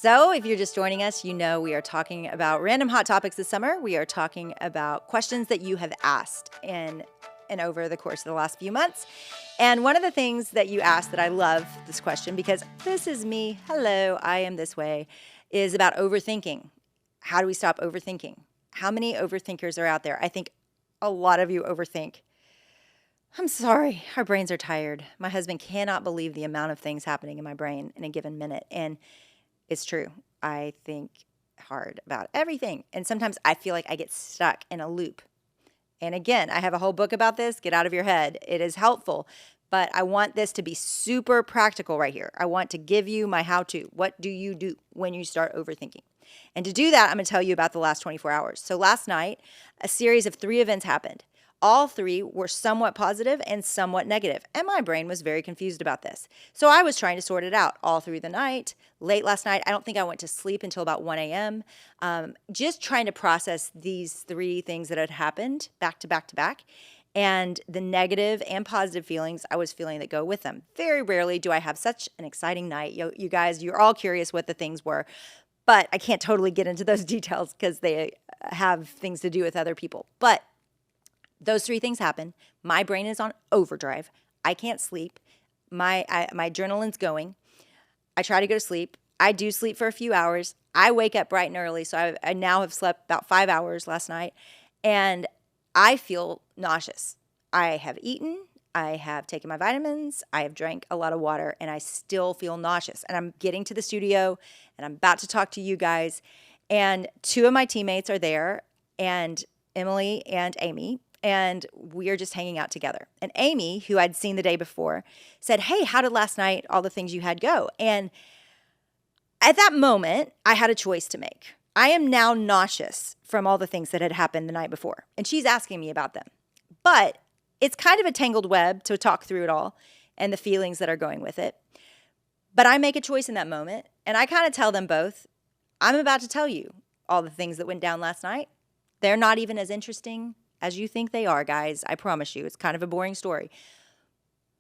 So, if you're just joining us, you know we are talking about random hot topics this summer. We are talking about questions that you have asked in and over the course of the last few months. And one of the things that you asked that I love this question because this is me, hello, I am this way, is about overthinking. How do we stop overthinking? How many overthinkers are out there? I think a lot of you overthink. I'm sorry, our brains are tired. My husband cannot believe the amount of things happening in my brain in a given minute. And it's true. I think hard about everything. And sometimes I feel like I get stuck in a loop. And again, I have a whole book about this. Get out of your head. It is helpful. But I want this to be super practical right here. I want to give you my how-to. What do you do when you start overthinking? And to do that, I'm going to tell you about the last 24 hours. So last night, a series of 3 events happened. All 3 were somewhat positive and somewhat negative, and my brain was very confused about this. So I was trying to sort it out all through the night. Late last night, I don't think I went to sleep until about 1 a.m., just trying to process these 3 things that had happened back to back to back, and the negative and positive feelings I was feeling that go with them. Very rarely do I have such an exciting night. You guys, you're all curious what the things were, but I can't totally get into those details because they have things to do with other people. But those 3 things happen. My brain is on overdrive. I can't sleep. My adrenaline's going. I try to go to sleep. I do sleep for a few hours. I wake up bright and early, so I now have slept about 5 hours last night, and I feel nauseous. I have eaten. I have taken my vitamins. I have drank a lot of water, and I still feel nauseous. And I'm getting to the studio, and I'm about to talk to you guys, and 2 of my teammates are there, and Emily and Amy, and we are just hanging out together. And Amy, who I'd seen the day before, said, "Hey, how did last night, all the things you had go?" And at that moment, I had a choice to make. I am now nauseous from all the things that had happened the night before, and she's asking me about them. But it's kind of a tangled web to talk through it all and the feelings that are going with it. But I make a choice in that moment, and I kind of tell them both, I'm about to tell you all the things that went down last night. They're not even as interesting as you think they are, guys. I promise you. It's kind of a boring story.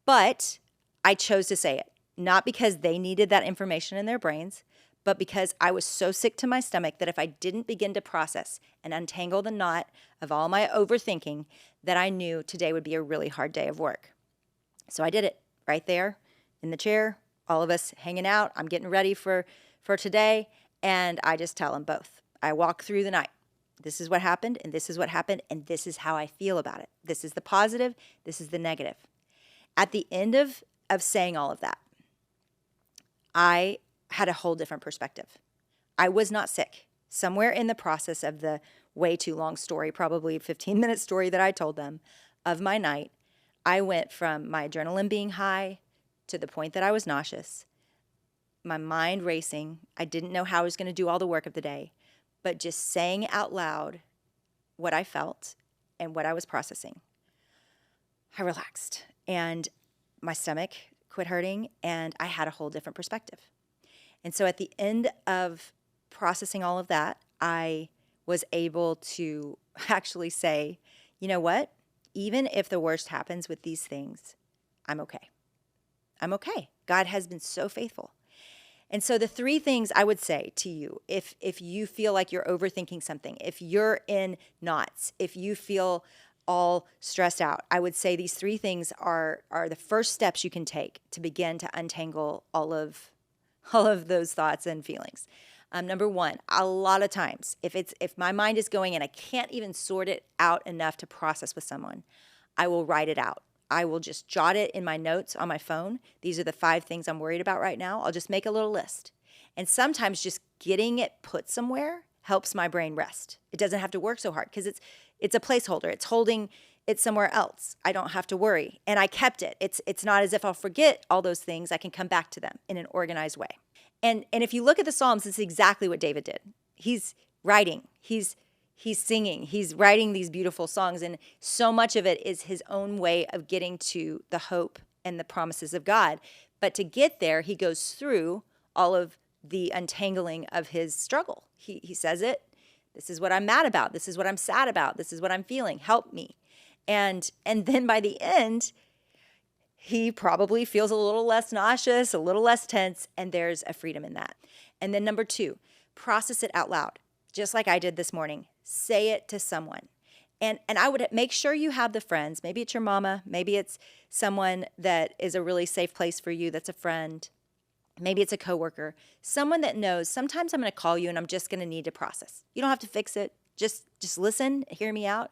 But I chose to say it, not because they needed that information in their brains, but because I was so sick to my stomach that if I didn't begin to process and untangle the knot of all my overthinking, that I knew today would be a really hard day of work. So I did it right there in the chair, all of us hanging out. I'm getting ready for today, and I just tell them both. I walk through the night. This is what happened, and this is what happened, and this is how I feel about it. This is the positive, this is the negative. At the end of saying all of that, I had a whole different perspective. I was not sick. Somewhere in the process of the way too long story, probably a 15-minute story that I told them of my night, I went from my adrenaline being high to the point that I was nauseous, my mind racing. I didn't know how I was going to do all the work of the day. But just saying out loud what I felt and what I was processing, I relaxed and my stomach quit hurting and I had a whole different perspective. And so at the end of processing all of that, I was able to actually say, you know what? Even if the worst happens with these things, I'm okay. I'm okay. God has been so faithful. And so the 3 things I would say to you, if you feel like you're overthinking something, if you're in knots, if you feel all stressed out, I would say these 3 things are the first steps you can take to begin to untangle all of those thoughts and feelings. Number 1, a lot of times, if my mind is going and I can't even sort it out enough to process with someone, I will write it out. I will just jot it in my notes on my phone. These are the 5 things I'm worried about right now. I'll just make a little list. And sometimes just getting it put somewhere helps my brain rest. It doesn't have to work so hard because it's a placeholder. It's holding it somewhere else. I don't have to worry. And I kept it. It's not as if I'll forget all those things. I can come back to them in an organized way. And if you look at the Psalms, it's exactly what David did. He's writing. He's singing, he's writing these beautiful songs, and so much of it is his own way of getting to the hope and the promises of God. But to get there, he goes through all of the untangling of his struggle. He says it, this is what I'm mad about, this is what I'm sad about, this is what I'm feeling, help me. And then by the end, he probably feels a little less nauseous, a little less tense, and there's a freedom in that. And then number 2, process it out loud, just like I did this morning. Say it to someone. And I would make sure you have the friends. Maybe it's your mama. Maybe it's someone that is a really safe place for you that's a friend. Maybe it's a coworker. Someone that knows sometimes I'm going to call you and I'm just going to need to process. You don't have to fix it. Just listen, hear me out.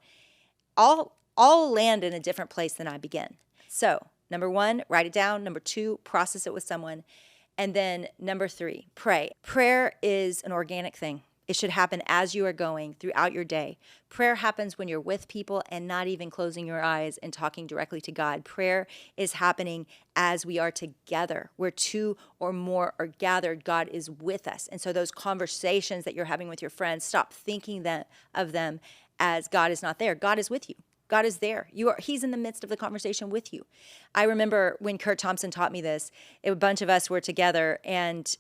I'll land in a different place than I begin. So, number 1, write it down. Number 2, process it with someone. And then number 3, pray. Prayer is an organic thing. It should happen as you are going throughout your day. Prayer happens when you're with people and not even closing your eyes and talking directly to God. Prayer is happening as we are together. Where 2 or more are gathered, God is with us. And so those conversations that you're having with your friends, stop thinking of them as God is not there. God is with you. God is there. He's in the midst of the conversation with you. I remember when Kurt Thompson taught me this, a bunch of us were together and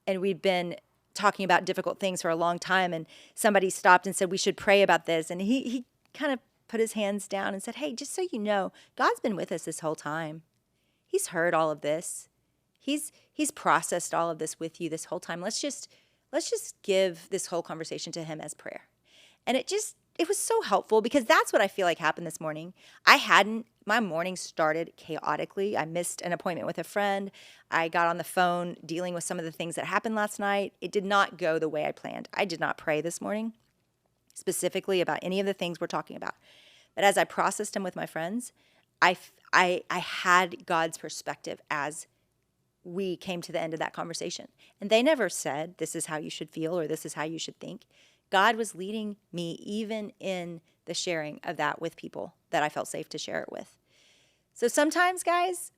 we'd been talking about difficult things for a long time, and somebody stopped and said we should pray about this, and he kind of put his hands down and said, hey, just so you know, God's been with us this whole time. He's heard all of this. He's processed all of this with you this whole time. Let's just give this whole conversation to him as prayer. And it was so helpful, because that's what I feel like happened this morning. My morning started chaotically. I missed an appointment with a friend. I got on the phone dealing with some of the things that happened last night. It did not go the way I planned. I did not pray this morning specifically about any of the things we're talking about. But as I processed them with my friends, I had God's perspective as we came to the end of that conversation. And they never said, this is how you should feel or this is how you should think. God was leading me even in the sharing of that with people that I felt safe to share it with. So sometimes, guys,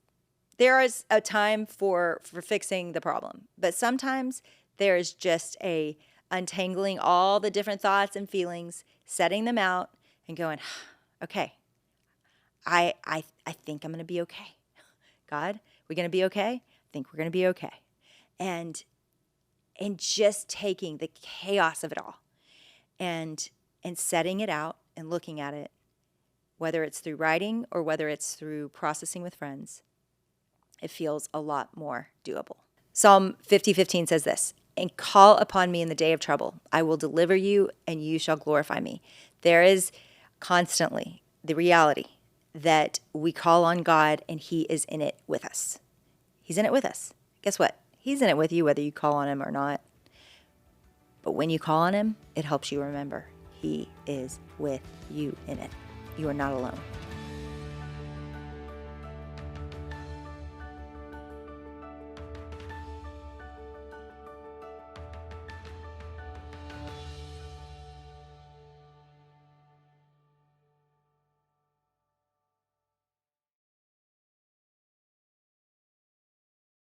there is a time for fixing the problem. But sometimes there is just a untangling all the different thoughts and feelings, setting them out and going, okay, I think I'm going to be okay. God, we're going to be okay? I think we're going to be okay. And just taking the chaos of it all and setting it out and looking at it, whether it's through writing or whether it's through processing with friends, it feels a lot more doable. Psalm 50:15 says this, and call upon me in the day of trouble. I will deliver you and you shall glorify me. There is constantly the reality that we call on God and he is in it with us. He's in it with us. Guess what? He's in it with you whether you call on him or not. But when you call on him, it helps you remember he is with you in it. You are not alone.